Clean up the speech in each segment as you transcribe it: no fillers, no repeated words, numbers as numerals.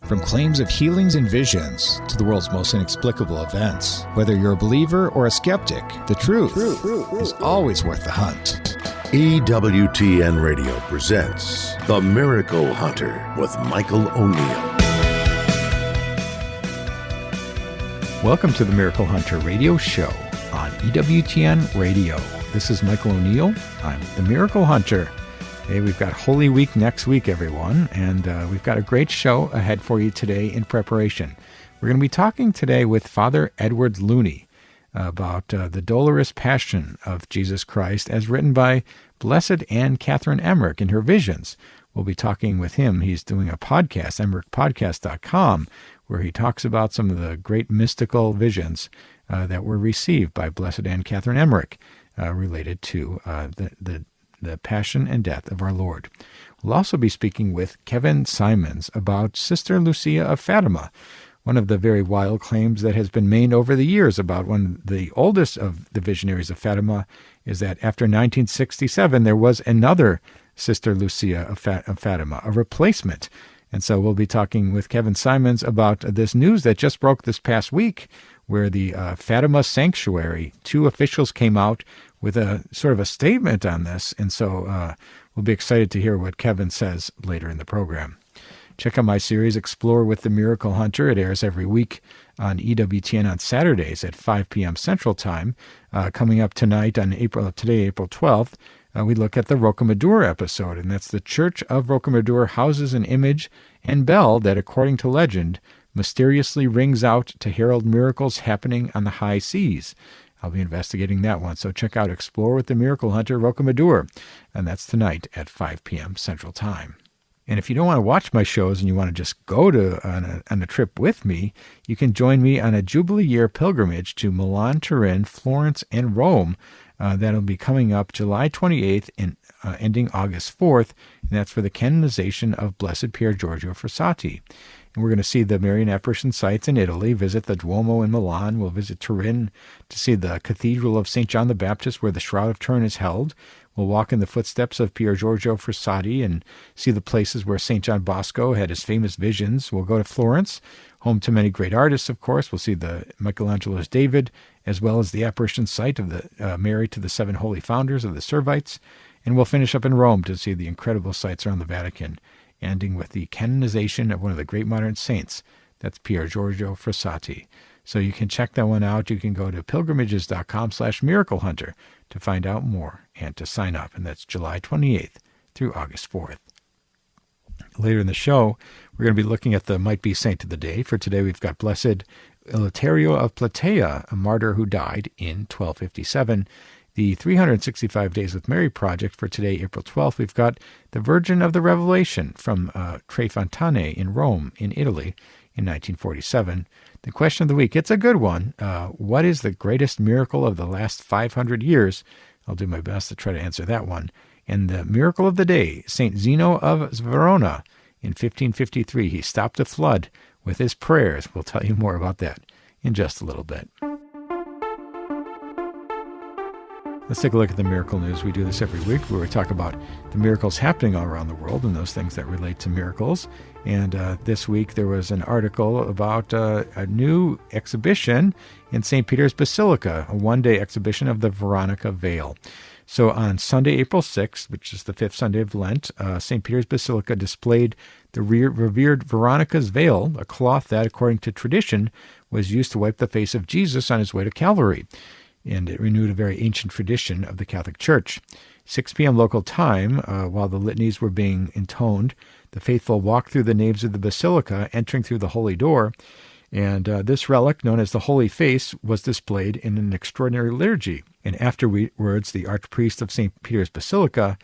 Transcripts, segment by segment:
From claims of healings and visions to the world's most inexplicable events, whether you're a believer or a skeptic, the truth is always worth the hunt. EWTN Radio presents The Miracle Hunter with Michael O'Neill. Welcome to the Miracle Hunter radio show on EWTN Radio. This is Michael O'Neill. I'm the Miracle Hunter. Hey, we've got Holy Week next week, everyone, and we've got a great show ahead for you today in preparation. We're going to be talking today with Father Edward Looney about the Dolorous Passion of Jesus Christ as written by Blessed Anne Catherine Emmerich in her visions. We'll be talking with him. He's doing a podcast, emmerichpodcast.com, where he talks about some of the great mystical visions that were received by Blessed Anne Catherine Emmerich related to the passion and death of our Lord. We'll also be speaking with Kevin Symonds about Sister Lucia of Fatima, one of the very wild claims that has been made over the years about one of the oldest of the visionaries of Fatima is that after 1967 there was another Sister Lucia of Fatima, a replacement. And so we'll be talking with Kevin Symonds about this news that just broke this past week, where the Fatima Sanctuary, two officials came out with a sort of a statement on this. And so we'll be excited to hear what Kevin says later in the program. Check out my series, Explore with the Miracle Hunter. It airs every week on EWTN on Saturdays at 5 p.m. Central Time. Coming up tonight on April 12th, we look at the Rocamadour episode, and that's the Church of Rocamadour houses an image and bell that, according to legend, mysteriously rings out to herald miracles happening on the high seas. I'll be investigating that one, so check out Explore with the Miracle Hunter Rocamadour, and that's tonight at 5 p.m. Central Time. And if you don't want to watch my shows and you want to just go on a trip with me, you can join me on a Jubilee Year pilgrimage to Milan, Turin, Florence, and Rome. That'll be coming up July 28th and ending August 4th, and that's for the canonization of Blessed Pier Giorgio Frassati. And we're going to see the Marian apparition sites in Italy, visit the Duomo in Milan, we'll visit Turin to see the Cathedral of St. John the Baptist where the Shroud of Turin is held. We'll walk in the footsteps of Pier Giorgio Frassati and see the places where St. John Bosco had his famous visions. We'll go to Florence, home to many great artists, of course. We'll see the Michelangelo's David, as well as the apparition site of the Mary to the Seven Holy Founders of the Servites. And we'll finish up in Rome to see the incredible sites around the Vatican, ending with the canonization of one of the great modern saints. That's Pier Giorgio Frassati. So you can check that one out. You can go to pilgrimages.com/miraclehunter to find out more and to sign up. And that's July 28th through August 4th. Later in the show, we're going to be looking at the might-be saint of the day. For today, we've got Blessed Eleuterio of Plataea, a martyr who died in 1257. The 365 Days with Mary project for today, April 12th, we've got the Virgin of the Revelation from Tre Fontane in Rome, in Italy, in 1947. The question of the week, it's a good one. What is the greatest miracle of the last 500 years? I'll do my best to try to answer that one. And the miracle of the day, St. Zeno of Verona, in 1553. He stopped a flood with his prayers. We'll tell you more about that in just a little bit. Let's take a look at the miracle news. We do this every week where we talk about the miracles happening all around the world and those things that relate to miracles. And this week there was an article about a new exhibition in St. Peter's Basilica, a one-day exhibition of the Veronica Veil. So on Sunday, April 6th, which is the fifth Sunday of Lent, St. Peter's Basilica displayed the revered Veronica's veil, a cloth that, according to tradition, was used to wipe the face of Jesus on his way to Calvary. And it renewed a very ancient tradition of the Catholic Church. 6 p.m. local time, while the litanies were being intoned, the faithful walked through the naves of the basilica, entering through the holy door, and this relic, known as the Holy Face, was displayed in an extraordinary liturgy. And afterwards, the archpriest of St. Peter's Basilica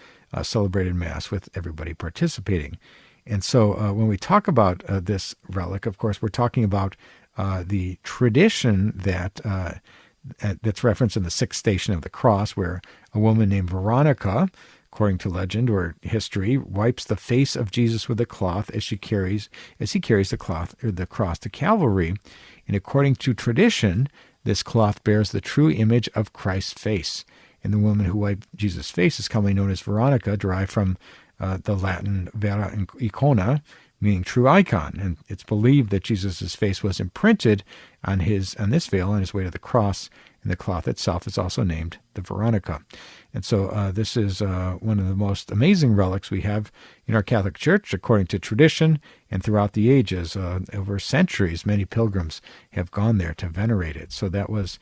celebrated Mass with everybody participating. And so when we talk about this relic, of course, we're talking about the tradition that's referenced in the sixth station of the cross, where a woman named Veronica, according to legend or history, wipes the face of Jesus with a cloth as he carries the cross to Calvary. And according to tradition, this cloth bears the true image of Christ's face. And the woman who wiped Jesus' face is commonly known as Veronica, derived from the Latin vera icona, meaning true icon. And it's believed that Jesus' face was imprinted on this veil on his way to the cross, and the cloth itself is also named the Veronica. And so this is one of the most amazing relics we have in our Catholic Church, according to tradition, and throughout the ages. Over centuries, many pilgrims have gone there to venerate it. So that was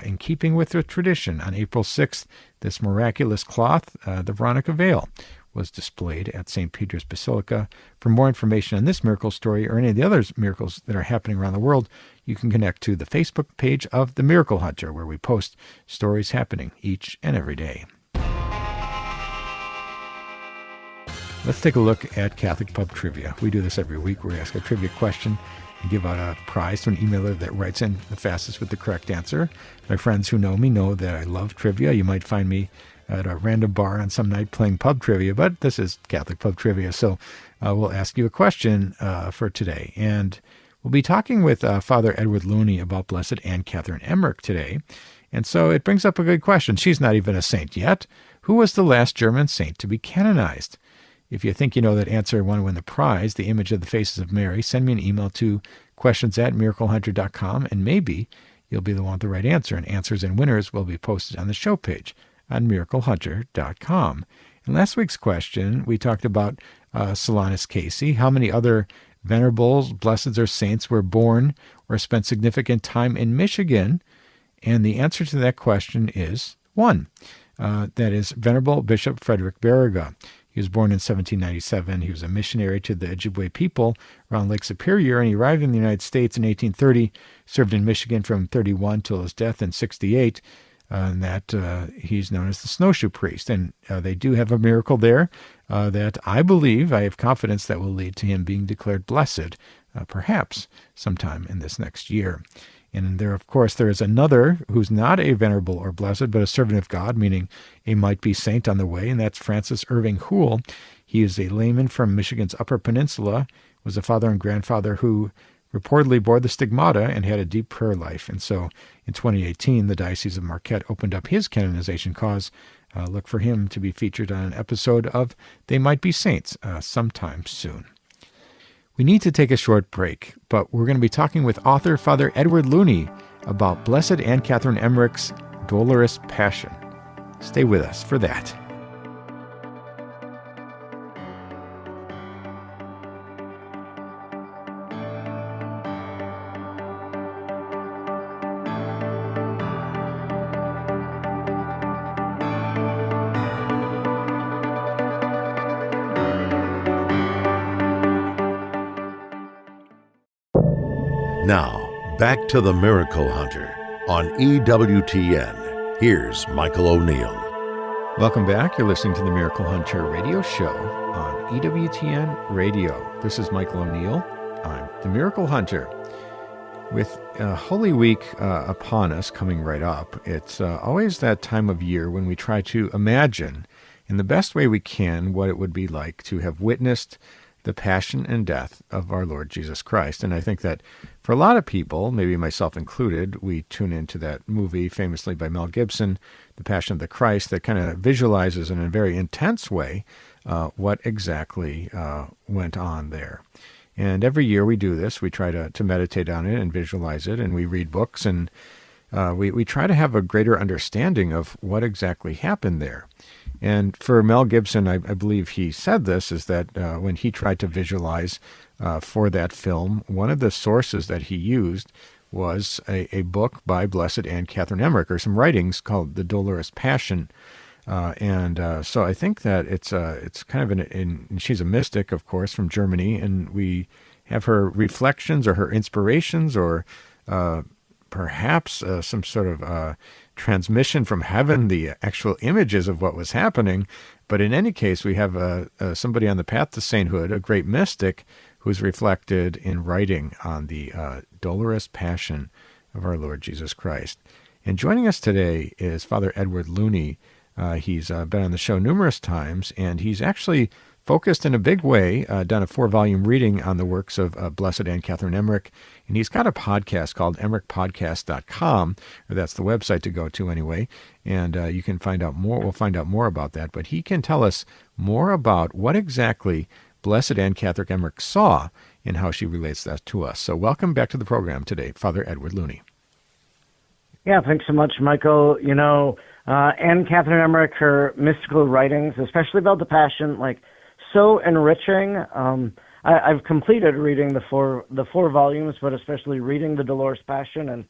in keeping with the tradition. On April 6th, this miraculous cloth, the Veronica veil, was displayed at St. Peter's Basilica. For more information on this miracle story or any of the other miracles that are happening around the world, you can connect to the Facebook page of The Miracle Hunter, where we post stories happening each and every day. Let's take a look at Catholic Pub Trivia. We do this every week, where we ask a trivia question and give out a prize to an emailer that writes in the fastest with the correct answer. My friends who know me know that I love trivia. You might find me at a random bar on some night playing pub trivia, but this is Catholic Pub Trivia, so we'll ask you a question for today. And we'll be talking with Father Edward Looney about Blessed Anne Catherine Emmerich today. And so it brings up a good question. She's not even a saint yet. Who was the last German saint to be canonized? If you think you know that answer and want to win the prize, the image of the faces of Mary, send me an email to questions@miraclehunter.com, and maybe you'll be the one with the right answer. And answers and winners will be posted on the show page on miraclehunter.com. In last week's question, we talked about Solanus Casey. How many other venerables, blesseds, or saints were born or spent significant time in Michigan? And the answer to that question is 1. That is Venerable Bishop Frederick Barriga. He was born in 1797. He was a missionary to the Ojibwe people around Lake Superior, and he arrived in the United States in 1830, served in Michigan from 31 till his death in 68. And that he's known as the Snowshoe Priest. And they do have a miracle there that I believe, I have confidence that will lead to him being declared blessed, perhaps sometime in this next year. And there, of course, there is another who's not a venerable or blessed, but a servant of God, meaning a might-be saint on the way, and that's Francis Irving Hoole. He is a layman from Michigan's Upper Peninsula, was a father and grandfather who reportedly bore the stigmata and had a deep prayer life. And so in 2018, the Diocese of Marquette opened up his canonization cause. Look for him to be featured on an episode of They Might Be Saints sometime soon. We need to take a short break, but we're going to be talking with author Father Edward Looney about Blessed Anne Catherine Emmerich's Dolorous Passion. Stay with us for that. Now, back to the Miracle Hunter on EWTN. Here's Michael O'Neill. Welcome back. You're listening to the Miracle Hunter radio show on EWTN Radio. This is Michael O'Neill. I'm the Miracle Hunter. With Holy Week upon us, coming right up, it's always that time of year when we try to imagine, in the best way we can, what it would be like to have witnessed the passion and death of our Lord Jesus Christ. And I think that for a lot of people, maybe myself included, we tune into that movie famously by Mel Gibson, The Passion of the Christ, that kind of visualizes in a very intense way what exactly went on there. And every year we do this. We try to meditate on it and visualize it, and we read books, and we try to have a greater understanding of what exactly happened there. And for Mel Gibson, I believe he said this, is that when he tried to visualize for that film, one of the sources that he used was a book by Blessed Anne Catherine Emmerich, or some writings called The Dolorous Passion. So I think that it's kind of and she's a mystic, of course, from Germany, and we have her reflections or her inspirations or perhaps some sort of transmission from heaven, the actual images of what was happening. But in any case, we have somebody on the path to sainthood, a great mystic, who's reflected in writing on the dolorous passion of our Lord Jesus Christ. And joining us today is Father Edward Looney. He's been on the show numerous times, and he's actually focused in a big way, done a 4-volume reading on the works of Blessed Anne Catherine Emmerich, and he's got a podcast called emmerichpodcast.com, or that's the website to go to anyway, and you can find out more. We'll find out more about that, but he can tell us more about what exactly Blessed Anne Catherine Emmerich saw and how she relates that to us. So welcome back to the program today, Father Edward Looney. Yeah, thanks so much, Michael. Anne Catherine Emmerich, her mystical writings, especially about the Passion, so enriching. I've completed reading the four volumes, but especially reading the Dolorous Passion, and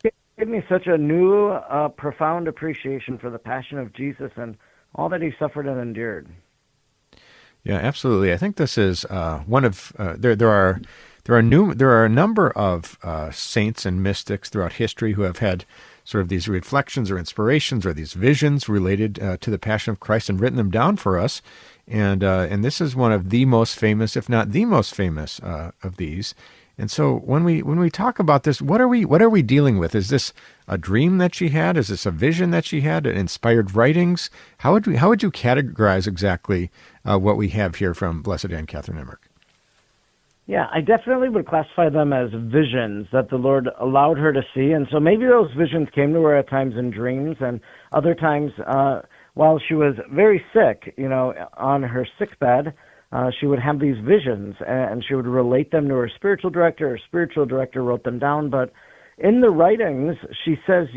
it gave me such a new, profound appreciation for the Passion of Jesus and all that he suffered and endured. Yeah, absolutely. I think this is one of there are a number of saints and mystics throughout history who have had sort of these reflections or inspirations or these visions related to the Passion of Christ and written them down for us. And this is one of the most famous, if not the most famous, of these. And so when we talk about this, what are we dealing with? Is this a dream that she had? Is this a vision that she had? Inspired writings? How would you categorize exactly what we have here from Blessed Anne Catherine Emmerich? Yeah, I definitely would classify them as visions that the Lord allowed her to see. And so maybe those visions came to her at times in dreams, and other times while she was very sick, on her sickbed, she would have these visions, and she would relate them to her spiritual director. Her spiritual director wrote them down, but in the writings, she says,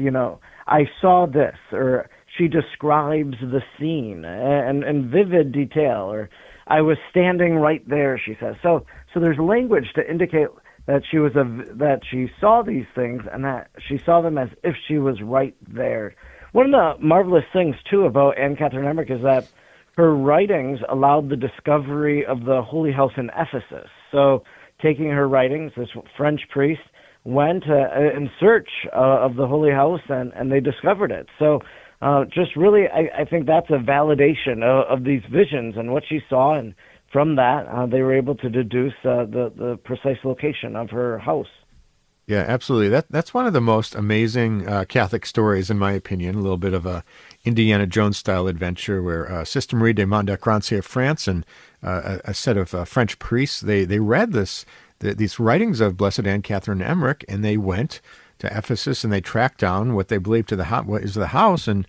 I saw this, or she describes the scene in vivid detail, or I was standing right there, she says. So there's language to indicate that that she saw these things and that she saw them as if she was right there. One of the marvelous things, too, about Anne Catherine Emmerich is that her writings allowed the discovery of the Holy House in Ephesus. So taking her writings, this French priest went in search of the Holy House, and they discovered it. So just really, I think that's a validation of these visions and what she saw, and from that, they were able to deduce the precise location of her house. Yeah, absolutely. That's one of the most amazing Catholic stories, in my opinion. A little bit of a Indiana Jones-style adventure where Sister Marie de Montdecrancy of France and a set of French priests, they read these writings of Blessed Anne Catherine Emmerich, and they went to Ephesus and they tracked down what they believed what is the house. And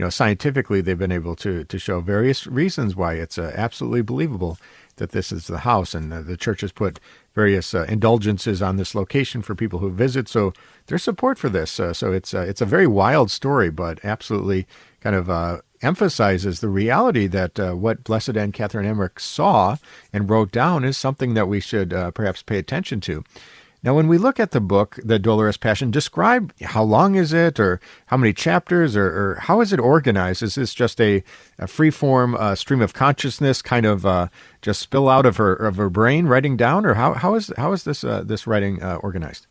scientifically, they've been able to show various reasons why it's absolutely believable that this is the house, and the church has put various indulgences on this location for people who visit. So there's support for this. So it's a very wild story, but absolutely kind of emphasizes the reality that what Blessed Anne Catherine Emmerich saw and wrote down is something that we should perhaps pay attention to. Now, when we look at the book, The Dolorous Passion, describe how long is it, or how many chapters, or how is it organized? Is this just a free-form stream of consciousness, kind of just spill out of her brain, writing down, or how is this writing organized?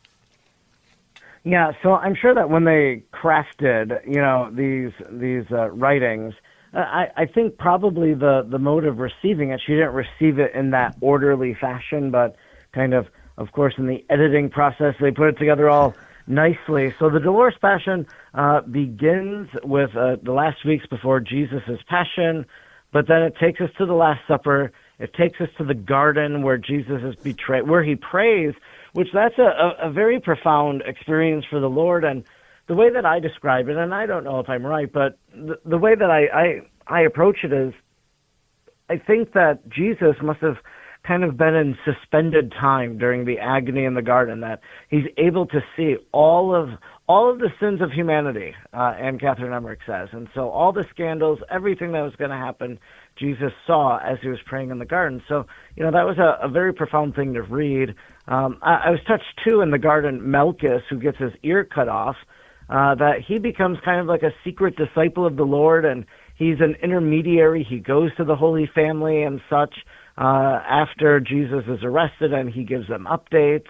Yeah, so I'm sure that when they crafted, these writings, I think probably the mode of receiving it, she didn't receive it in that orderly fashion, but kind of course, in the editing process, they put it together all nicely. So the Dolorous Passion begins with the last weeks before Jesus' Passion, but then it takes us to the Last Supper. It takes us to the garden where Jesus is betrayed, where he prays, which that's a very profound experience for the Lord. And the way that I describe it, and I don't know if I'm right, but the way that I approach it is, I think that Jesus must have kind of been in suspended time during the agony in the garden, that he's able to see all of the sins of humanity, Anne Catherine Emmerich says. And so all the scandals, everything that was going to happen, Jesus saw as he was praying in the garden. So, that was a very profound thing to read. I was touched, too, in the garden, Malchus, who gets his ear cut off, that he becomes kind of like a secret disciple of the Lord, and he's an intermediary. He goes to the Holy Family and such, after Jesus is arrested, and he gives them updates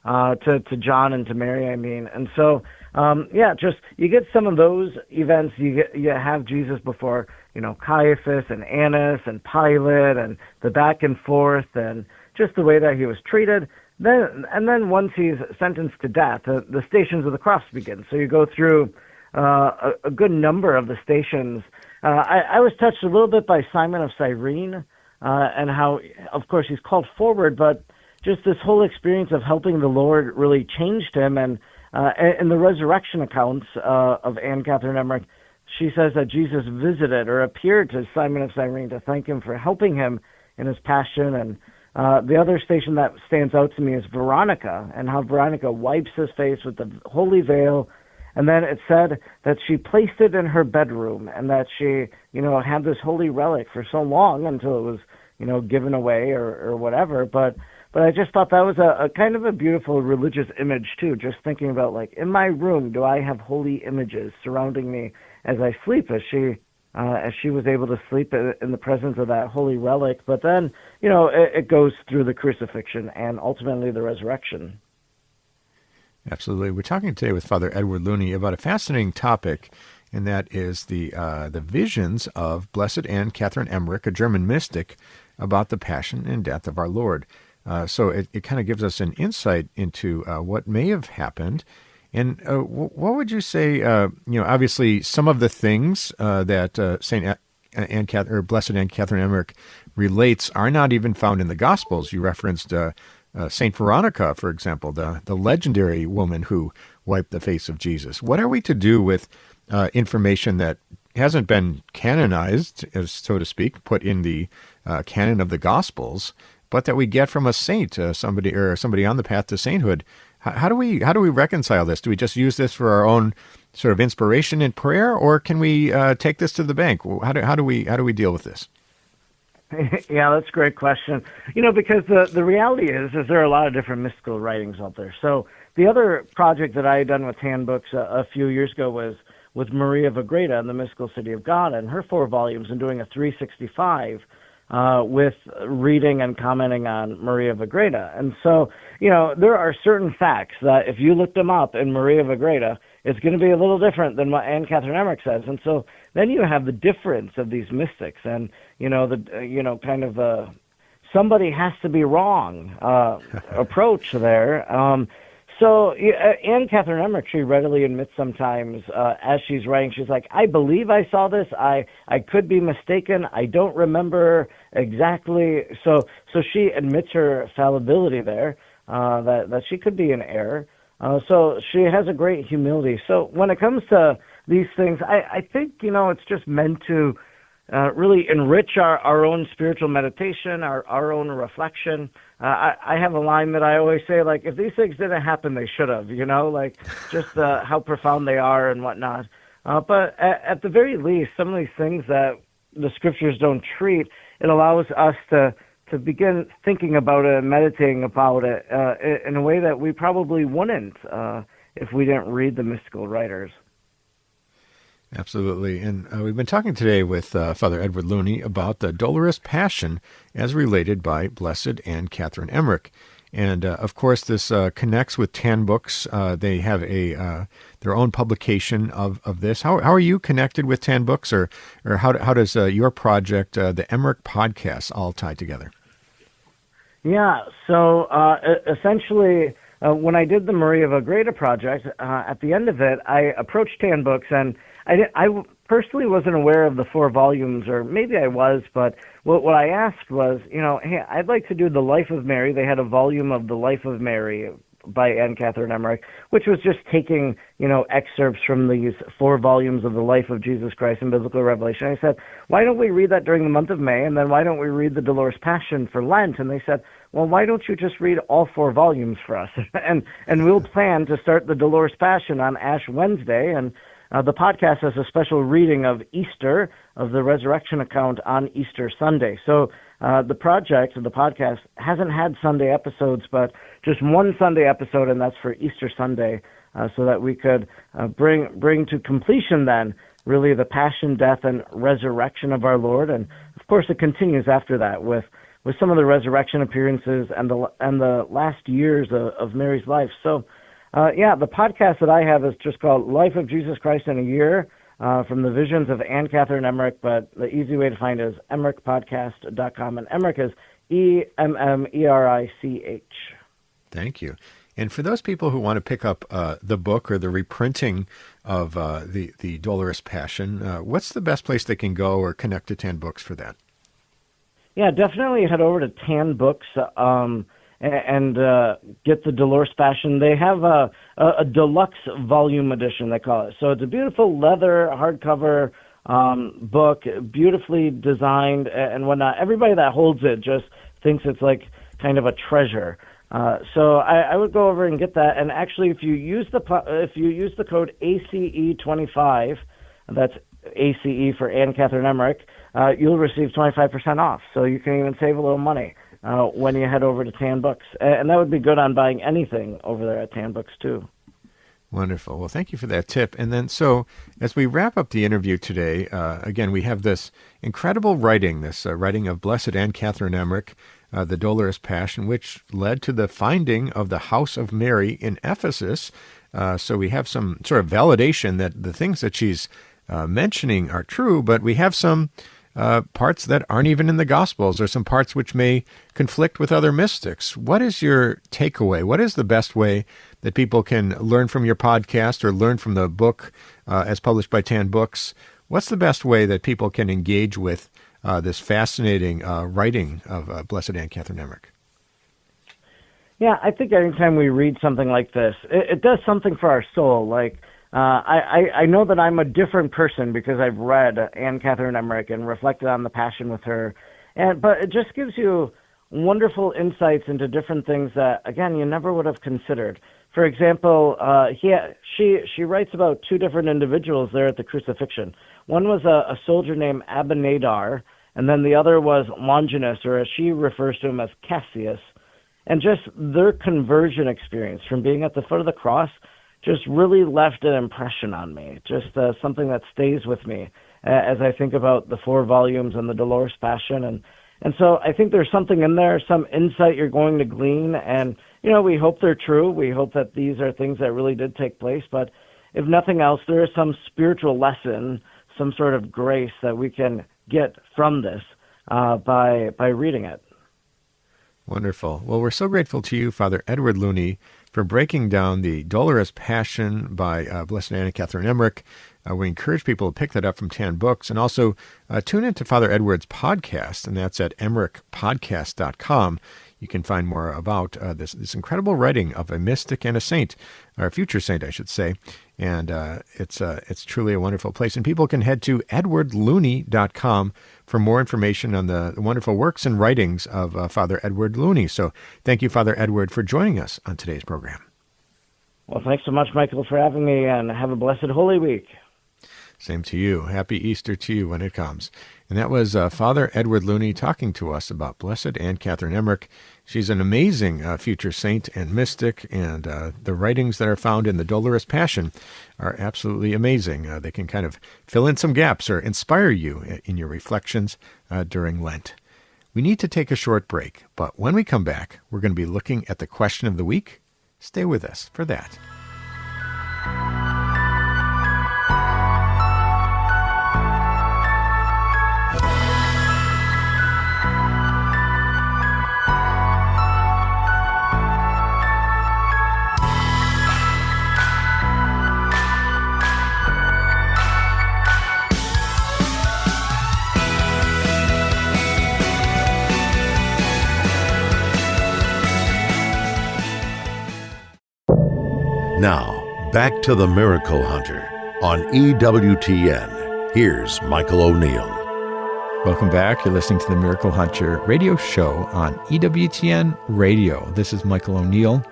to John and to Mary, And so, just you get some of those events. You have Jesus before, Caiaphas and Annas and Pilate, and the back and forth, and just the way that he was treated. Then once he's sentenced to death, the Stations of the Cross begin. So you go through a good number of the stations. I was touched a little bit by Simon of Cyrene, and how, of course, he's called forward, but just this whole experience of helping the Lord really changed him. And in the resurrection accounts of Anne Catherine Emmerich, she says that Jesus visited or appeared to Simon of Cyrene to thank him for helping him in his passion. And the other station that stands out to me is Veronica, and how Veronica wipes his face with the holy veil. And then it said that she placed it in her bedroom, and that she, had this holy relic for so long until it was, given away or whatever. But I just thought that was a kind of a beautiful religious image too. Just thinking about, like, in my room, do I have holy images surrounding me as I sleep? As she was able to sleep in the presence of that holy relic. But then, it goes through the crucifixion and ultimately the resurrection. Absolutely. We're talking today with Father Edward Looney about a fascinating topic, and that is the visions of Blessed Anne Catherine Emmerich, a German mystic, about the passion and death of our Lord. So it kind of gives us an insight into what may have happened. And what would you say, obviously some of the things that Blessed Anne Catherine Emmerich relates are not even found in the Gospels. You referenced Saint Veronica, for example, the legendary woman who wiped the face of Jesus. What are we to do with information that hasn't been canonized, so to speak, put in the canon of the Gospels, but that we get from a saint, somebody on the path to sainthood? How do we reconcile this? Do we just use this for our own sort of inspiration and prayer, or can we take this to the bank? How do we deal with this? Yeah, that's a great question. Because the reality is there are a lot of different mystical writings out there. So the other project that I had done with handbooks a few years ago was with Maria of Agreda and the Mystical City of God, and her 4 volumes, and doing a 365 with reading and commenting on Maria of Agreda. And so, there are certain facts that if you looked them up in Maria of Agreda, it's going to be a little different than what Anne Catherine Emmerich says. And so then you have the difference of these mystics, and somebody has to be wrong approach there. So Anne Catherine Emmerich, she readily admits sometimes as she's writing, she's like, I believe I saw this. I could be mistaken. I don't remember exactly. So she admits her fallibility there, that she could be in error. So she has a great humility. So when it comes to these things, I think, it's just meant to really enrich our own spiritual meditation, our own reflection. I have a line that I always say, like, if these things didn't happen, they should have, just how profound they are and whatnot. But at the very least, some of these things that the scriptures don't treat, it allows us to begin thinking about it and meditating about it in a way that we probably wouldn't if we didn't read the mystical writers. Absolutely. And we've been talking today with Father Edward Looney about the Dolorous Passion as related by Blessed Anne Catherine Emmerich. And, of course, this connects with Tan Books. They have their own publication of this. How are you connected with Tan Books, or how does your project, the Emmerich podcast, all tie together? Yeah, so essentially, when I did the Maria of Agreda project, at the end of it, I approached Tan Books, and I personally wasn't aware of the 4 volumes, or maybe I was, but what I asked was, hey, I'd like to do the Life of Mary. They had a volume of the Life of Mary by Anne Catherine Emmerich, which was just taking, excerpts from these 4 volumes of the life of Jesus Christ in biblical revelation. I said, why don't we read that during the month of May, and then why don't we read the Dolorous Passion for Lent? And they said, well, why don't you just read all 4 volumes for us? and we'll plan to start the Dolorous Passion on Ash Wednesday, and the podcast has a special reading of Easter, of the resurrection account on Easter Sunday. So the podcast, hasn't had Sunday episodes, but just one Sunday episode, and that's for Easter Sunday, so that we could bring to completion then really the passion, death, and resurrection of our Lord. And of course it continues after that with some of the resurrection appearances and the last years of Mary's life. So the podcast that I have is just called Life of Jesus Christ in a Year, from the visions of Anne Catherine Emmerich, but the easy way to find it is emmerichpodcast.com, and Emmerich is Emmerich. Thank you. And for those people who want to pick up the book or the reprinting of the Dolorous Passion, what's the best place they can go or connect to Tan Books for that? Yeah, definitely head over to Tan Books and get the Dolorous Passion. They have a deluxe volume edition, they call it. So it's a beautiful leather hardcover book, beautifully designed and whatnot. Everybody that holds it just thinks it's like kind of a treasure. So I would go over and get that. And actually, if you use the code ACE25, that's ACE for Anne Catherine Emmerich, you'll receive 25% off. So you can even save a little money when you head over to Tan Books. And that would be good on buying anything over there at Tan Books too. Wonderful. Well, thank you for that tip. And then, so as we wrap up the interview today, again, we have this incredible writing, this writing of Blessed Anne Catherine Emmerich, the Dolorous Passion, which led to the finding of the House of Mary in Ephesus. So we have some sort of validation that the things that she's mentioning are true, but we have some parts that aren't even in the Gospels, or some parts which may conflict with other mystics. What is your takeaway? What is the best way that people can learn from your podcast or learn from the book as published by Tan Books? What's the best way that people can engage with this fascinating writing of Blessed Anne Catherine Emmerich? Yeah, I think anytime we read something like this, it does something for our soul. Like, I know that I'm a different person because I've read Anne Catherine Emmerich and reflected on the Passion with her. But it just gives you wonderful insights into different things that, again, you never would have considered. For example, she writes about two different individuals there at the crucifixion. One was a soldier named Abinadar, and then the other was Longinus, or as she refers to him as Cassius. And just their conversion experience from being at the foot of the cross just really left an impression on me, just something that stays with me as I think about the 4 volumes and the Dolorous Passion. And so I think there's something in there, some insight you're going to glean, and, we hope they're true. We hope that these are things that really did take place, but if nothing else, there is some spiritual lesson, some sort of grace that we can get from this by reading it. Wonderful. Well, we're so grateful to you, Father Edward Looney, for breaking down the Dolorous Passion by Blessed Anne Catherine Emmerich. We encourage people to pick that up from Tan Books, and also tune into Father Edward's podcast, and that's at emmerichpodcast.com. You can find more about this incredible writing of a mystic and a saint, or a future saint, I should say. And it's truly a wonderful place. And people can head to edwardlooney.com for more information on the wonderful works and writings of Father Edward Looney. So thank you, Father Edward, for joining us on today's program. Well, thanks so much, Michael, for having me, and have a blessed Holy Week. Same to you. Happy Easter to you when it comes. And that was Father Edward Looney talking to us about Blessed Anne Catherine Emmerich. She's an amazing future saint and mystic, and the writings that are found in the Dolorous Passion are absolutely amazing. They can kind of fill in some gaps or inspire you in your reflections during Lent. We need to take a short break, but when we come back, we're going to be looking at the question of the week. Stay with us for that. Now, back to the Miracle Hunter on EWTN. Here's Michael O'Neill. Welcome back. You're listening to the Miracle Hunter radio show on EWTN Radio. This is Michael O'Neill.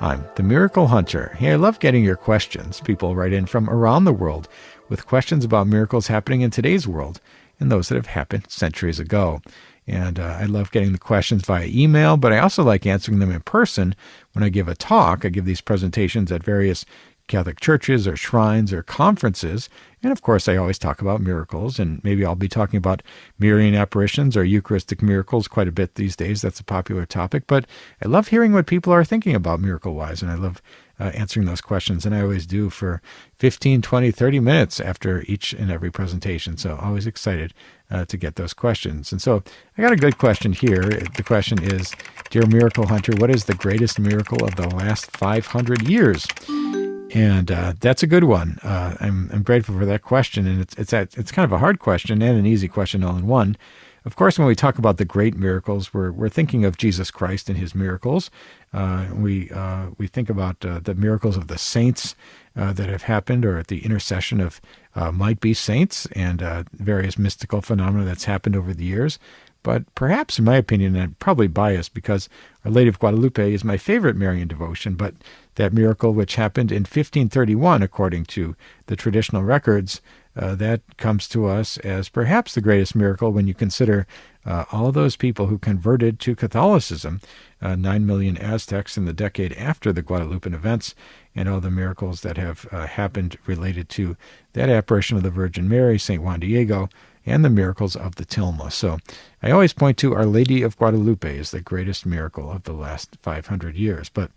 I'm the Miracle Hunter. Hey, I love getting your questions. People write in from around the world with questions about miracles happening in today's world and those that have happened centuries ago. And I love getting the questions via email, but I also like answering them in person when I give a talk. I give these presentations at various Catholic churches or shrines or conferences. And of course, I always talk about miracles, and maybe I'll be talking about Marian apparitions or Eucharistic miracles quite a bit these days. That's a popular topic. But I love hearing what people are thinking about miracle-wise, and I love answering those questions. And I always do for 15, 20, 30 minutes after each and every presentation. So always excited to get those questions. And so I got a good question here. The question is, Dear Miracle Hunter, what is the greatest miracle of the last 500 years? And that's a good one. I'm grateful for that question, and it's kind of a hard question and an easy question all in one. Of course, when we talk about the great miracles, we're thinking of Jesus Christ and his miracles. We think about the miracles of the saints that have happened, or at the intercession of might-be saints, and various mystical phenomena that's happened over the years. But perhaps, in my opinion, and I'm probably biased because Our Lady of Guadalupe is my favorite Marian devotion, but that miracle which happened in 1531, according to the traditional records, that comes to us as perhaps the greatest miracle when you consider all those people who converted to Catholicism, 9 million Aztecs in the decade after the Guadalupan events, and all the miracles that have happened related to that apparition of the Virgin Mary, St. Juan Diego, and the miracles of the Tilma. So I always point to Our Lady of Guadalupe as the greatest miracle of the last 500 years. But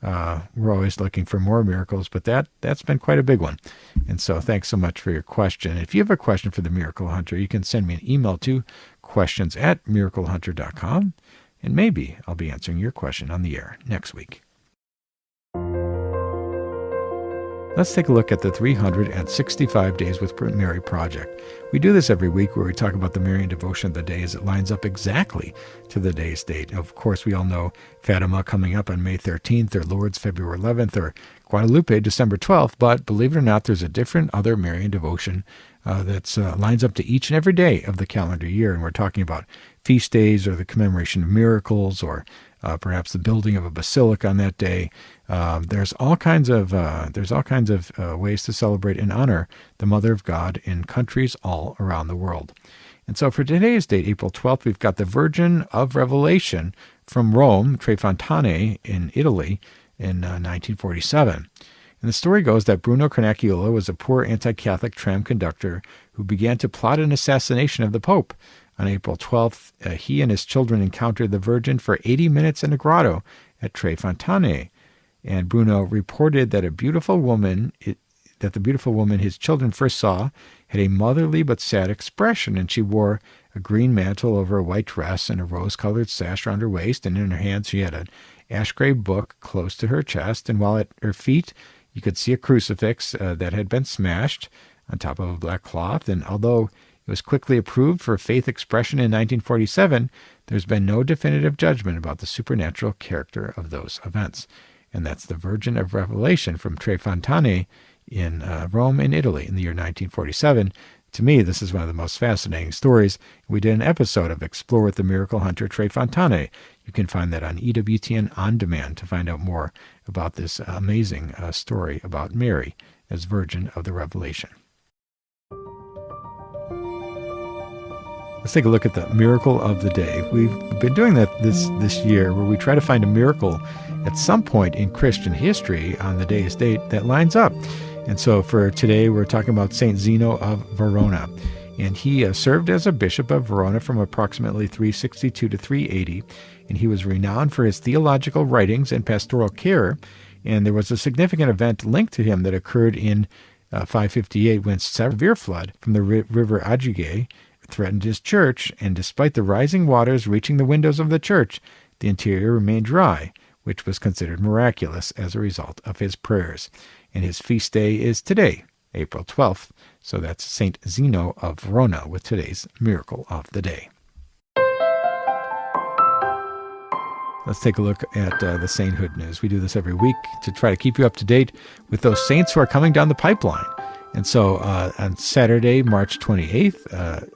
we're always looking for more miracles, but that's been quite a big one. And so thanks so much for your question. If you have a question for the Miracle Hunter, you can send me an email to questions@miraclehunter.com, and maybe I'll be answering your question on the air next week. Let's take a look at the 365 Days with Mary project. We do this every week where we talk about the Marian devotion of the day as it lines up exactly to the day's date. Of course, we all know Fatima coming up on May 13th, or Lourdes February 11th, or Guadalupe December 12th, but believe it or not, there's a different other Marian devotion that lines up to each and every day of the calendar year, and we're talking about feast days or the commemoration of miracles, or perhaps the building of a basilica on that day. There's all kinds of ways to celebrate and honor the Mother of God in countries all around the world. And so for today's date, April 12th, we've got the Virgin of Revelation from Rome, Tre Fontane in Italy in 1947. And the story goes that Bruno Carnacchiola was a poor anti-Catholic tram conductor who began to plot an assassination of the Pope. On April 12th, he and his children encountered the Virgin for 80 minutes in a grotto at Tre Fontane. And Bruno reported that the beautiful woman his children first saw had a motherly but sad expression, and she wore a green mantle over a white dress and a rose-colored sash around her waist, and in her hands she had an ash-gray book close to her chest, and while at her feet you could see a crucifix that had been smashed on top of a black cloth. And although it was quickly approved for faith expression in 1947, there's been no definitive judgment about the supernatural character of those events. And that's the Virgin of Revelation from Tre Fontane in Rome in Italy in the year 1947. To me, this is one of the most fascinating stories. We did an episode of Explore with the Miracle Hunter, Tre Fontane. You can find that on EWTN On Demand to find out more about this amazing story about Mary as Virgin of the Revelation. Let's take a look at the miracle of the day. We've been doing that this year, where we try to find a miracle at some point in Christian history on the day's date that lines up. And so for today, we're talking about St. Zeno of Verona. And he served as a bishop of Verona from approximately 362 to 380. And he was renowned for his theological writings and pastoral care. And there was a significant event linked to him that occurred in 558 when severe flood from the river Adige threatened his church, and despite the rising waters reaching the windows of the church, the interior remained dry, which was considered miraculous as a result of his prayers. And his feast day is today, April 12th, so that's St. Zeno of Verona with today's Miracle of the Day. Let's take a look at the sainthood news. We do this every week to try to keep you up to date with those saints who are coming down the pipeline. And so on Saturday, March 28th,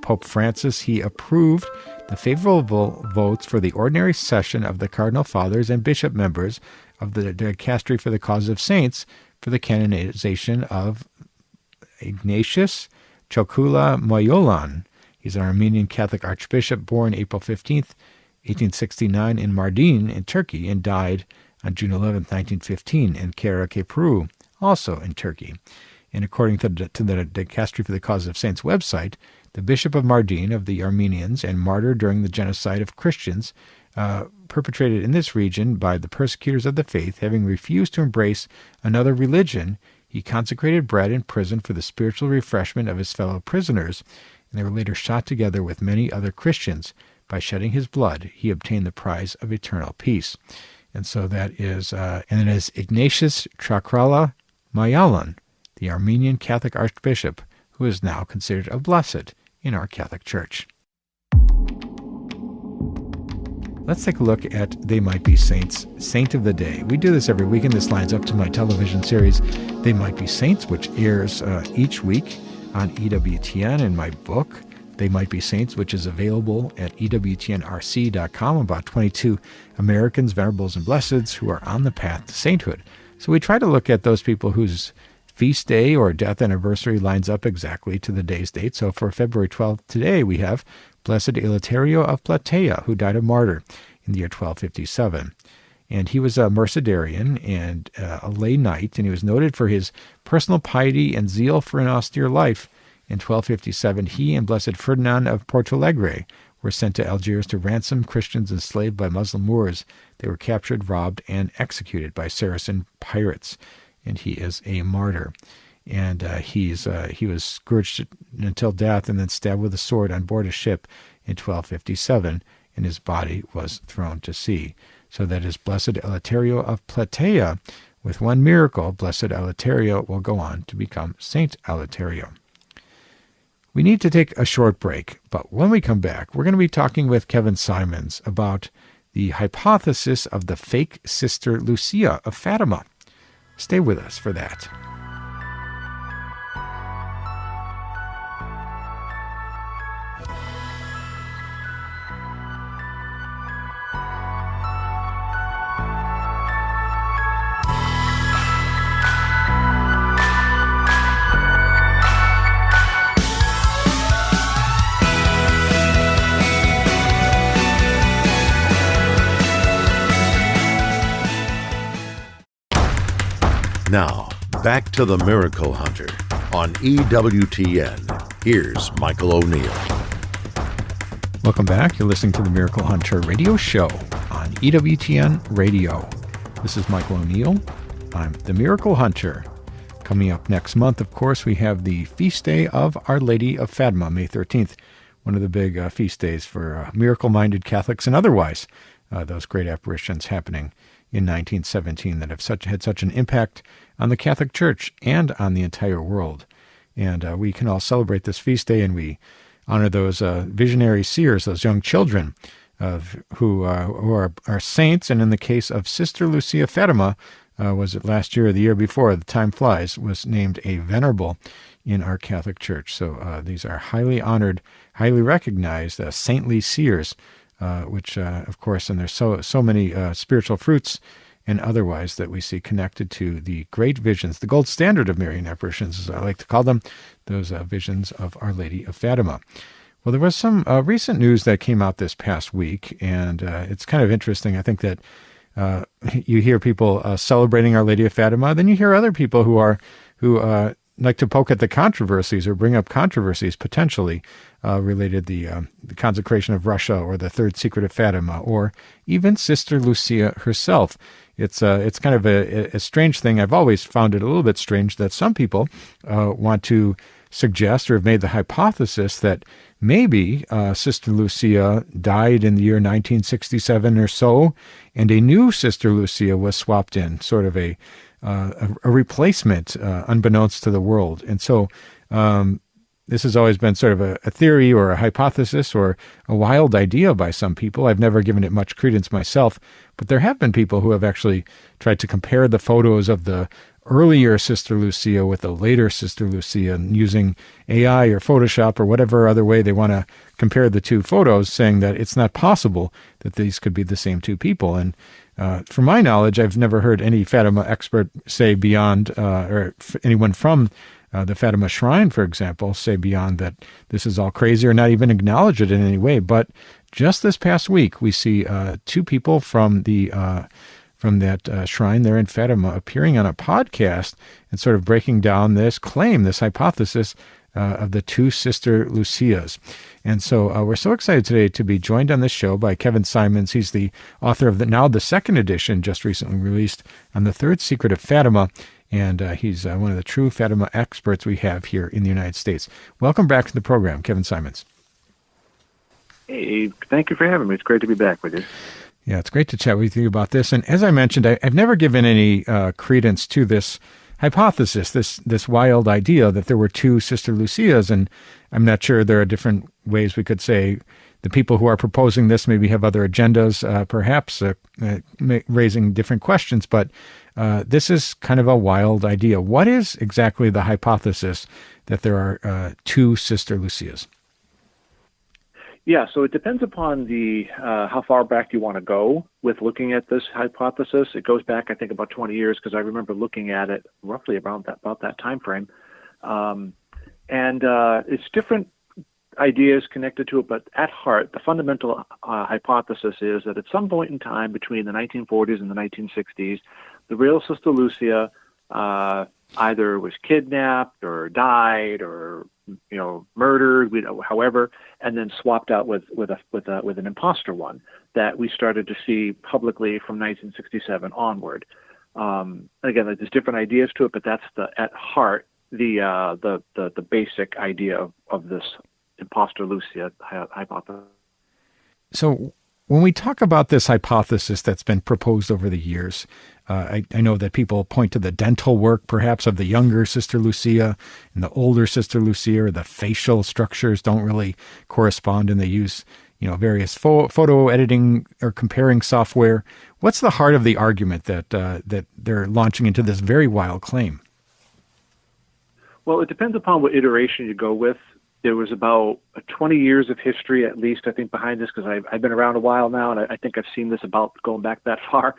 Pope Francis, he approved the favorable votes for the ordinary session of the Cardinal Fathers and Bishop members of the Dicastery for the Cause of Saints for the canonization of Ignatius Chocula Moyolan. He's an Armenian Catholic Archbishop born April 15th, 1869 in Mardin in Turkey, and died on June 11th, 1915 in Karaköprü, also in Turkey. And according to the Dicastery for the Cause of Saints website, the Bishop of Mardin of the Armenians and martyr during the genocide of Christians perpetrated in this region by the persecutors of the faith, having refused to embrace another religion, he consecrated bread in prison for the spiritual refreshment of his fellow prisoners, and they were later shot together with many other Christians. By shedding his blood, he obtained the prize of eternal peace. And so that is, and it is Ignatius Chocula Moyolan, the Armenian Catholic Archbishop, who is now considered a blessed in our Catholic Church. let's take a look at They Might Be Saints, Saint of the Day. We do this every week, and this lines up to my television series, They Might Be Saints, which airs each week on EWTN, and my book, They Might Be Saints, which is available at EWTNRC.com, about 22 Americans, venerables, and blesseds who are on the path to sainthood. So we try to look at those people whose feast day or death anniversary lines up exactly to the day's date. So for February 12th today, we have Blessed Eleuterio of Plataea, who died a martyr in the year 1257. And he was a Mercedarian and a lay knight, and he was noted for his personal piety and zeal for an austere life. In 1257, he and Blessed Ferdinand of Portalegre were sent to Algiers to ransom Christians enslaved by Muslim Moors. They were captured, robbed, and executed by Saracen pirates. And he is a martyr. And he was scourged until death and then stabbed with a sword on board a ship in 1257, and his body was thrown to sea. So that is Blessed Eleuterio of Plataea. With one miracle, Blessed Eleuterio will go on to become Saint Eleuterio. We need to take a short break, but when we come back, we're going to be talking with Kevin Symonds about the hypothesis of the fake Sister Lucia of Fatima. Stay with us for that. Now, back to the Miracle Hunter on EWTN. Here's Michael O'Neill. Welcome back. You're listening to the Miracle Hunter radio show on EWTN Radio. This is Michael O'Neill. I'm the Miracle Hunter. Coming up next month, of course, we have the feast day of Our Lady of Fatima, May 13th, one of the big feast days for miracle-minded Catholics and otherwise, those great apparitions happening in 1917 that have had such an impact on the Catholic Church and on the entire world. And we can all celebrate this feast day, and we honor those visionary seers, those young children who are saints. And in the case of Sister Lucia of Fatima, was it last year or the year before, the time flies, was named a venerable in our Catholic Church. So these are highly honored, highly recognized saintly seers, which, of course, and there's so many spiritual fruits and otherwise that we see connected to the great visions, the gold standard of Marian apparitions, as I like to call them, those visions of Our Lady of Fatima. Well, there was some recent news that came out this past week, and it's kind of interesting. I think that you hear people celebrating Our Lady of Fatima, then you hear other people who like to poke at the controversies or bring up controversies potentially related to the consecration of Russia or the Third Secret of Fatima or even Sister Lucia herself. It's kind of a strange thing. I've always found it a little bit strange that some people want to suggest or have made the hypothesis that maybe Sister Lucia died in the year 1967 or so, and a new Sister Lucia was swapped in, sort of a replacement, unbeknownst to the world. And so this has always been sort of a theory or a hypothesis or a wild idea by some people. I've never given it much credence myself, but there have been people who have actually tried to compare the photos of the earlier Sister Lucia with the later Sister Lucia, and using AI or Photoshop or whatever other way they want to compare the two photos, saying that it's not possible that these could be the same two people. And from my knowledge, I've never heard any Fatima expert say beyond, or anyone from the Fatima Shrine, for example, say beyond that this is all crazy or not even acknowledge it in any way. But just this past week, we see two people from that shrine there in Fatima appearing on a podcast and sort of breaking down this claim, this hypothesis of the two Sister Lucias. And so we're so excited today to be joined on this show by Kevin Symonds. He's the author of the second edition, just recently released, on the Third Secret of Fatima, and he's one of the true Fatima experts we have here in the United States. Welcome back to the program, Kevin Symonds. Hey, thank you for having me. It's great to be back with you. Yeah, it's great to chat with you about this. And as I mentioned, I've never given any credence to this hypothesis, this wild idea that there were two Sister Lucias, and I'm not sure there are different ways we could say the people who are proposing this maybe have other agendas, perhaps raising different questions, but this is kind of a wild idea. What is exactly the hypothesis that there are two Sister Lucias? Yeah, so it depends upon the how far back you want to go with looking at this hypothesis. It goes back, I think, about 20 years because I remember looking at it roughly about that time frame. And it's different ideas connected to it, but at heart, the fundamental hypothesis is that at some point in time between the 1940s and the 1960s, the real Sister Lucia either was kidnapped or died or murdered, however, and then swapped out with an imposter one that we started to see publicly from 1967 onward. Again, there's different ideas to it, but that's at heart the basic idea of this imposter Lucia hypothesis. So when we talk about this hypothesis that's been proposed over the years, I know that people point to the dental work, perhaps, of the younger Sister Lucia and the older Sister Lucia, or the facial structures don't really correspond, and they use various photo editing or comparing software. What's the heart of the argument that they're launching into this very wild claim? Well, it depends upon what iteration you go with. There was about 20 years of history, at least, I think, behind this, because I've been around a while now, and I think I've seen this about going back that far.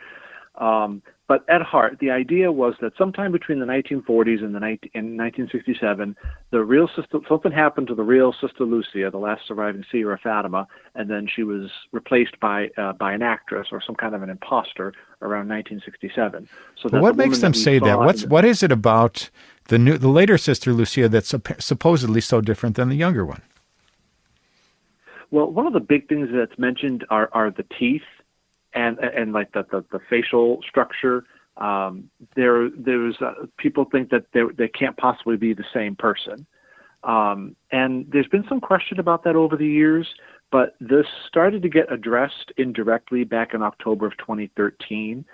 But at heart, the idea was that sometime between the 1940s and 1967, something happened to the real Sister Lucia, the last surviving seer of Fatima, and then she was replaced by an actress or some kind of an imposter around 1967. So what makes them say that? What is it about the later Sister Lucia that's supposedly so different than the younger one? Well, one of the big things that's mentioned are the teeth. And like the facial structure, there's people think that they can't possibly be the same person, and there's been some question about that over the years. But this started to get addressed indirectly back in October of 2013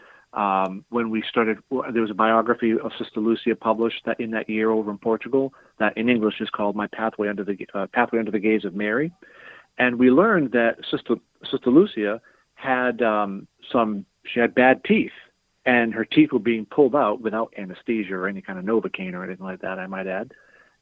when we started. There was a biography of Sister Lucia published in that year over in Portugal that in English is called "My Pathway Under the Gaze of Mary," and we learned that Sister Lucia had she had bad teeth, and her teeth were being pulled out without anesthesia or any kind of Novocaine or anything like that, I might add.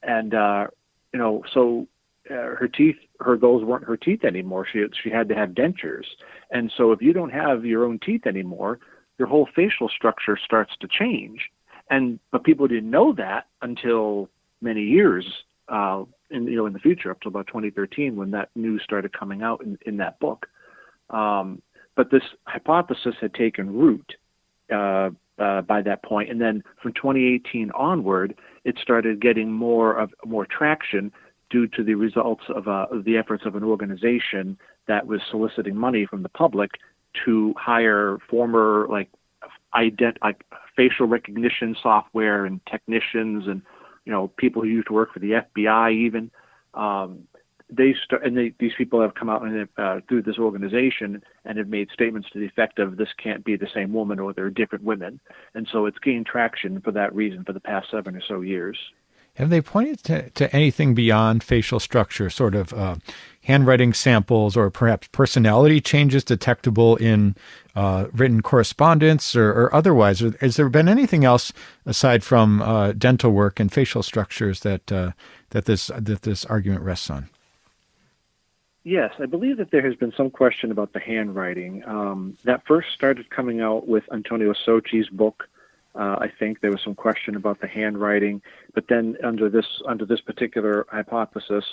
And so her teeth, those weren't her teeth anymore. She had to have dentures, and so if you don't have your own teeth anymore, your whole facial structure starts to change. But people didn't know that until many years in the future, up to about 2013, when that news started coming out in that book. But this hypothesis had taken root by that point, and then from 2018 onward, it started getting more traction due to the results of the efforts of an organization that was soliciting money from the public to hire former facial recognition software and technicians and people who used to work for the FBI even. These people have come out and through this organization and have made statements to the effect of this can't be the same woman or they're different women. And so it's gained traction for that reason for the past 7 or so years. Have they pointed to anything beyond facial structure, sort of handwriting samples or perhaps personality changes detectable in written correspondence or otherwise? Has there been anything else aside from dental work and facial structures that this argument rests on? Yes, I believe that there has been some question about the handwriting. That first started coming out with Antonio Socci's book. I think there was some question about the handwriting, but then under this particular hypothesis,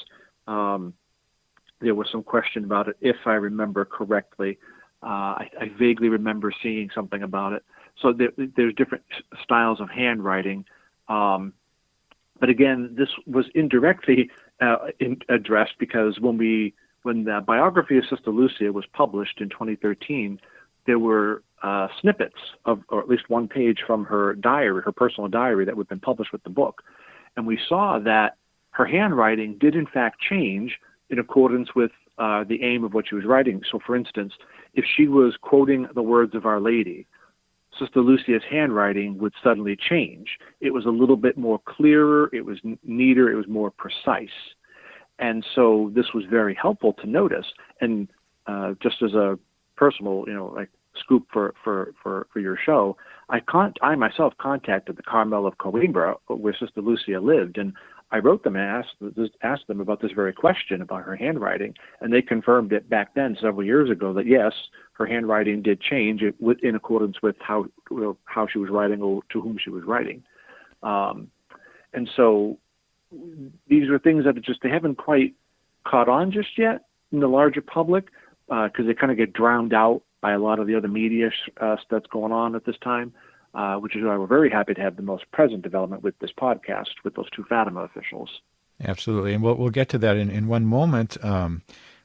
there was some question about it, if I remember correctly. I vaguely remember seeing something about it. So there's different styles of handwriting. But again, this was indirectly addressed because when the biography of Sister Lucia was published in 2013, there were snippets or at least one page from her diary, her personal diary that had been published with the book. And we saw that her handwriting did in fact change in accordance with the aim of what she was writing. So for instance, if she was quoting the words of Our Lady, Sister Lucia's handwriting would suddenly change. It was a little bit more clearer, it was neater, it was more precise. And so this was very helpful to notice. And just as a personal, like scoop for your show, I myself contacted the Carmel of Coimbra, where Sister Lucia lived, and I wrote them and asked them about this very question about her handwriting, and they confirmed it back then, several years ago, that yes, her handwriting did change in accordance with how she was writing or to whom she was writing. And so these are things that they haven't quite caught on just yet in the larger public, because they kind of get drowned out by a lot of the other media that's going on at this time, which is why we're very happy to have the most present development with this podcast with those two Fatima officials. Absolutely, and we'll get to that in one moment.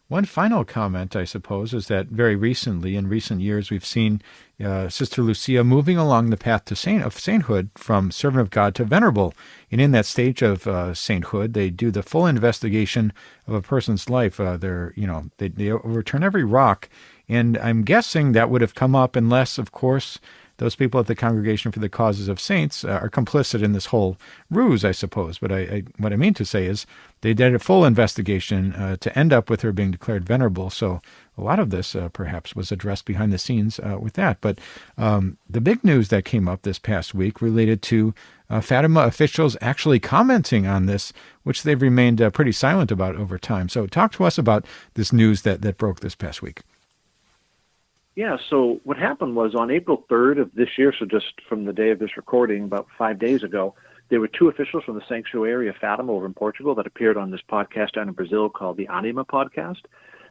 One final comment, I suppose, is that very recently, in recent years, we've seen Sister Lucia moving along the path to sainthood from servant of God to venerable. And in that stage of sainthood, they do the full investigation of a person's life. They overturn every rock. And I'm guessing that would have come up unless, of course, those people at the Congregation for the Causes of Saints are complicit in this whole ruse, I suppose. But what I mean to say is they did a full investigation to end up with her being declared venerable. So a lot of this perhaps was addressed behind the scenes with that. But the big news that came up this past week related to Fatima officials actually commenting on this, which they've remained pretty silent about over time. So talk to us about this news that broke this past week. Yeah, so what happened was on April 3rd of this year, so just from the day of this recording, about 5 days ago, there were two officials from the Sanctuary of Fatima over in Portugal that appeared on this podcast down in Brazil called the Anima podcast.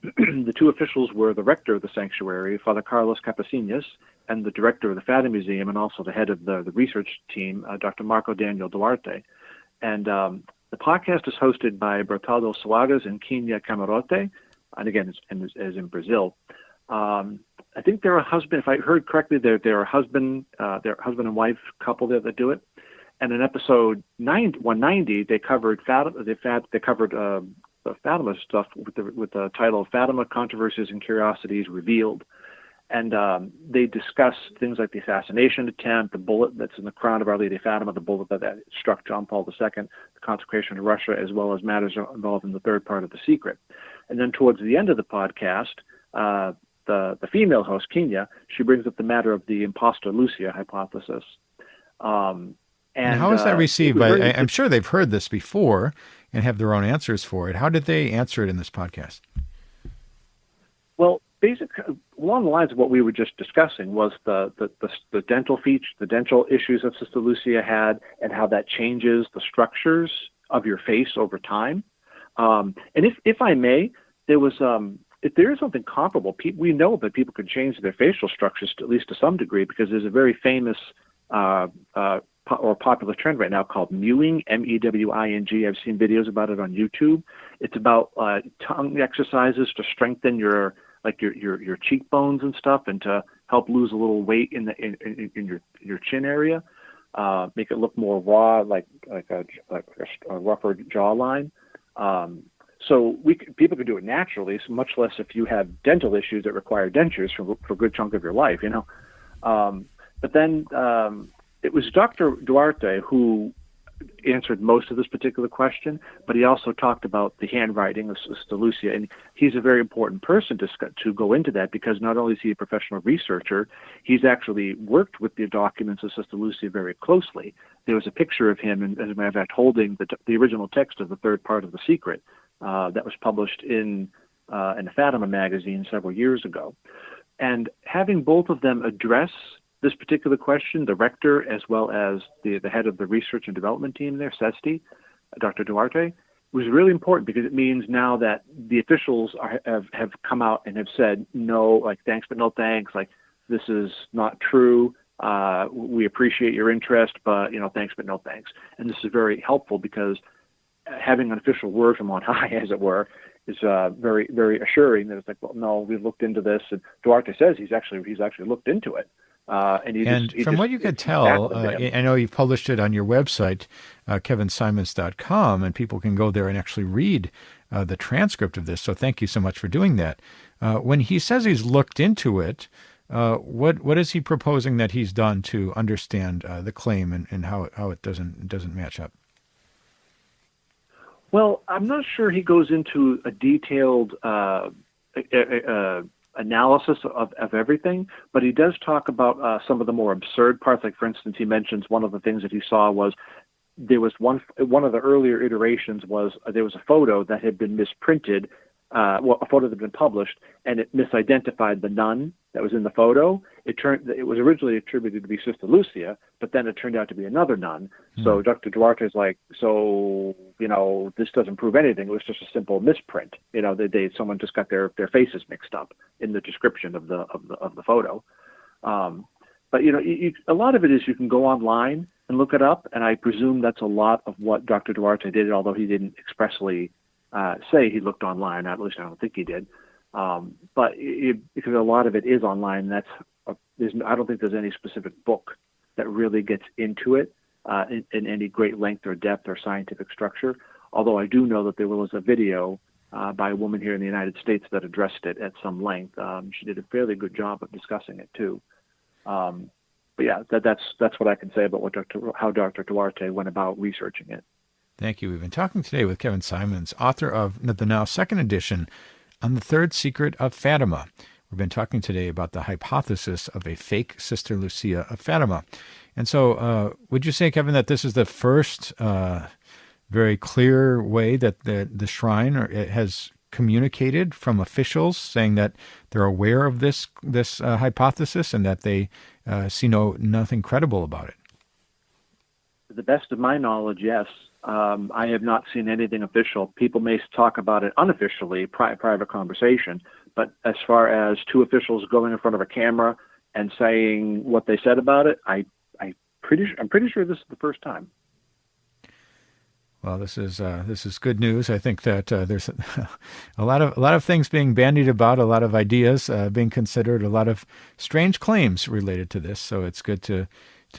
The two officials were the rector of the sanctuary, Father Carlos Capacinhas, and the director of the Fatima Museum, and also the head of the research team, Dr. Marco Daniel Duarte. And the podcast is hosted by Bertaldo Soares and Kenya Camarote, and again, as in Brazil. I think they're a husband. If I heard correctly, they're a husband and wife couple there that do it. And in episode 190, they covered Fatima. They covered the Fatima stuff with the title of Fatima Controversies and Curiosities Revealed. And they discuss things like the assassination attempt, the bullet that's in the crown of Our Lady of Fatima, the bullet that struck John Paul II, the consecration of Russia, as well as matters involved in the third part of The Secret. And then towards the end of the podcast, the female host, Kenya, she brings up the matter of the imposter Lucia hypothesis. And how is that received? I'm sure they've heard this before and have their own answers for it. How did they answer it in this podcast? Well, basically, along the lines of what we were just discussing was the dental feature, the dental issues that Sister Lucia had, and how that changes the structures of your face over time. And if I may, there was if there is something comparable, we know that people can change their facial structures at least to some degree, because there's a very famous or popular trend right now called mewing, M-E-W-I-N-G. I've seen videos about it on YouTube. It's about tongue exercises to strengthen your cheekbones and stuff, and to help lose a little weight in your chin area, make it look more raw, like a rougher jawline. So people can do it naturally, so much less if you have dental issues that require dentures for a good chunk of your life, But then it was Dr. Duarte who answered most of this particular question, but he also talked about the handwriting of Sister Lucia, and he's a very important person to go into that, because not only is he a professional researcher, he's actually worked with the documents of Sister Lucia very closely. There was a picture of him, as a matter of fact, holding the original text of the third part of The Secret that was published in the Fatima magazine several years ago. And having both of them address this particular question, the rector as well as the head of the research and development team there, SESTI, Dr. Duarte, was really important, because it means now that the officials have come out and have said, no, like, thanks but no thanks, like, this is not true. We appreciate your interest, but, thanks but no thanks. And this is very helpful, because having an official word from on high, as it were, is very, very assuring that it's like, well, no, we've looked into this. And Duarte says he's actually looked into it. From what you could tell, I know you've published it on your website, kevinsymonds.com, and people can go there and actually read the transcript of this. So thank you so much for doing that. When he says he's looked into it, what is he proposing that he's done to understand the claim and how it doesn't match up? Well, I'm not sure he goes into a detailed analysis of everything, but he does talk about some of the more absurd parts. Like, for instance, he mentions one of the things that he saw was there was one of the earlier iterations was there was a photo that had been misprinted, a photo that had been published, and it misidentified the nun that was in the photo. It was originally attributed to be Sister Lucia, but then it turned out to be another nun. So Dr. Duarte is like, this doesn't prove anything. It was just a simple misprint. Someone just got their faces mixed up in the description of the photo. But a lot of it is you can go online and look it up, and I presume that's a lot of what Dr. Duarte did, although he didn't expressly say he looked online. At least I don't think he did. But because a lot of it is online, I don't think there's any specific book that really gets into it in any great length or depth or scientific structure. Although I do know that there was a video by a woman here in the United States that addressed it at some length. She did a fairly good job of discussing it too. But yeah, that's what I can say about how Dr. Duarte went about researching it. Thank you. We've been talking today with Kevin Symonds, author of the now second edition on the third secret of Fatima. We've been talking today about the hypothesis of a fake Sister Lucia of Fatima. And so would you say, Kevin, that this is the first very clear way that the shrine has communicated from officials saying that they're aware of this hypothesis and that they see nothing credible about it? To the best of my knowledge, yes. I have not seen anything official. People may talk about it unofficially, private conversation, but as far as two officials going in front of a camera and saying what they said about it, I'm pretty sure this is the first time. Well, this is good news. I think that there's a lot of things being bandied about, a lot of ideas being considered, a lot of strange claims related to this. So it's good to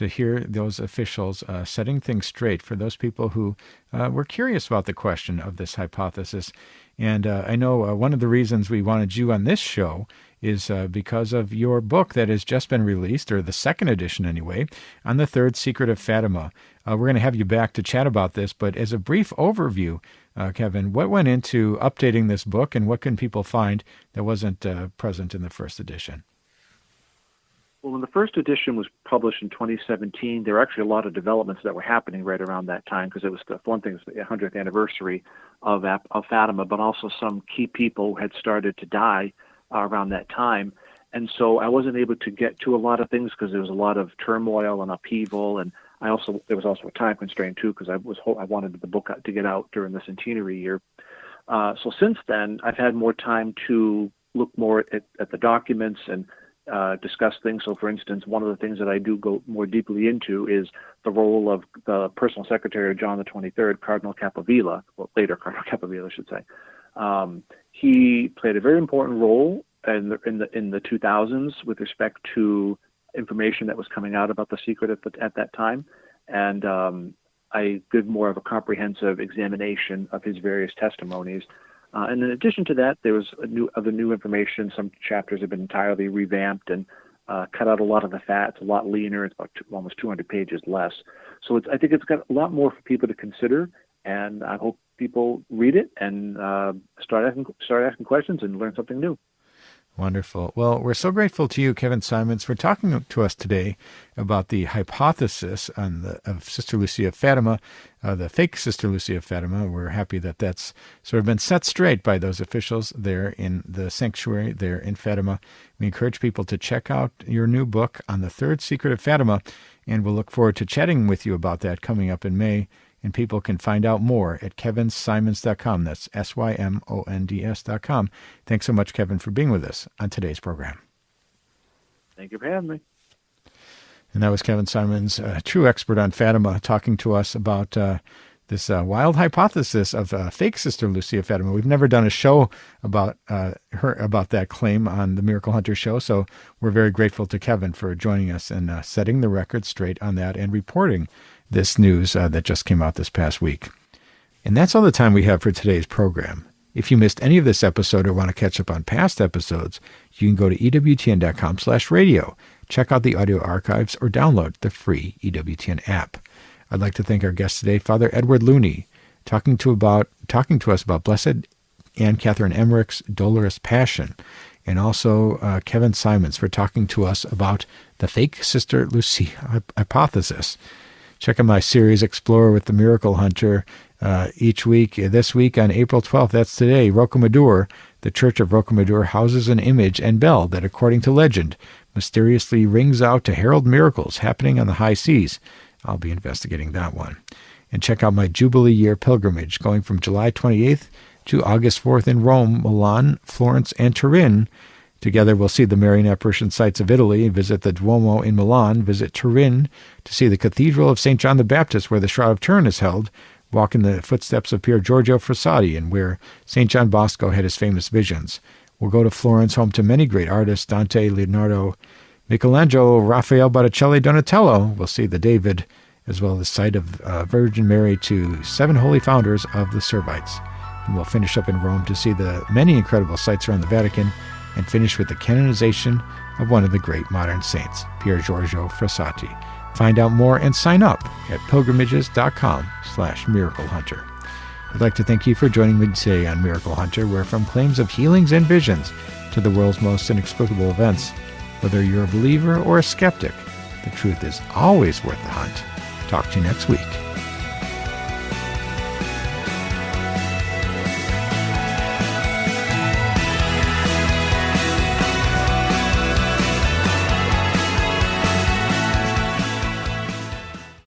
hear those officials setting things straight for those people who were curious about the question of this hypothesis. And I know one of the reasons we wanted you on this show is because of your book that has just been released, or the second edition anyway, on the third secret of Fatima. We're going to have you back to chat about this, but as a brief overview, Kevin, what went into updating this book, and what can people find that wasn't present in the first edition? Well, when the first edition was published in 2017, there were actually a lot of developments that were happening right around that time, because it was the 100th anniversary of Fatima, but also some key people had started to die around that time. And so I wasn't able to get to a lot of things because there was a lot of turmoil and upheaval, and there was also a time constraint too, because I wanted the book to get out during the centenary year. So since then, I've had more time to look more at the documents and discuss things. So, for instance, one of the things that I do go more deeply into is the role of the personal secretary of John the 23rd, Cardinal Capovilla, well, later Cardinal Capovilla, I should say. He played a very important role in the 2000s with respect to information that was coming out about the secret at that time, and I did more of a comprehensive examination of his various testimonies. And in addition to that, there was new information. Some chapters have been entirely revamped and cut out a lot of the fat. It's a lot leaner. It's about almost 200 pages less. So I think it's got a lot more for people to consider, and I hope people read it and start asking questions and learn something new. Wonderful. Well, we're so grateful to you, Kevin Symonds, for talking to us today about the hypothesis of Sister Lucia of Fatima, the fake Sister Lucia of Fatima. We're happy that that's sort of been set straight by those officials there in the sanctuary there in Fatima. We encourage people to check out your new book on the third secret of Fatima, and we'll look forward to chatting with you about that coming up in May. And people can find out more at kevinsymonds.com. That's SYMONDS.com. Thanks so much, Kevin, for being with us on today's program. Thank you for having me. And that was Kevin Symonds, a true expert on Fatima, talking to us about this wild hypothesis of fake Sister Lucia of Fatima. We've never done a show about about that claim on the Miracle Hunter show, so we're very grateful to Kevin for joining us and setting the record straight on that and reporting this news that just came out this past week. And that's all the time we have for today's program. If you missed any of this episode or want to catch up on past episodes, you can go to EWTN.com/radio, check out the audio archives, or download the free EWTN app. I'd like to thank our guest today, Father Edward Looney, talking to us about Blessed Anne Catherine Emmerich's Dolorous Passion, and also Kevin Symonds for talking to us about the fake Sister Lucia hypothesis. Check out my series Explorer with the Miracle Hunter each week. This week on April 12th, that's today, Rocamadour, the Church of Rocamadour, houses an image and bell that, according to legend, mysteriously rings out to herald miracles happening on the high seas. I'll be investigating that one. And check out my Jubilee Year pilgrimage going from July 28th to August 4th in Rome, Milan, Florence, and Turin. Together we'll see the Marian apparition sites of Italy, visit the Duomo in Milan, visit Turin to see the Cathedral of St. John the Baptist where the Shroud of Turin is held, walk in the footsteps of Pier Giorgio Frassati and where St. John Bosco had his famous visions. We'll go to Florence, home to many great artists, Dante, Leonardo, Michelangelo, Raphael, Botticelli, Donatello. We'll see the David, as well as the site of Virgin Mary to 7 holy founders of the Servites. And we'll finish up in Rome to see the many incredible sites around the Vatican and finish with the canonization of one of the great modern saints, Pier Giorgio Frassati. Find out more and sign up at pilgrimages.com/Miracle Hunter. I'd like to thank you for joining me today on Miracle Hunter, where from claims of healings and visions to the world's most inexplicable events, whether you're a believer or a skeptic, the truth is always worth the hunt. Talk to you next week.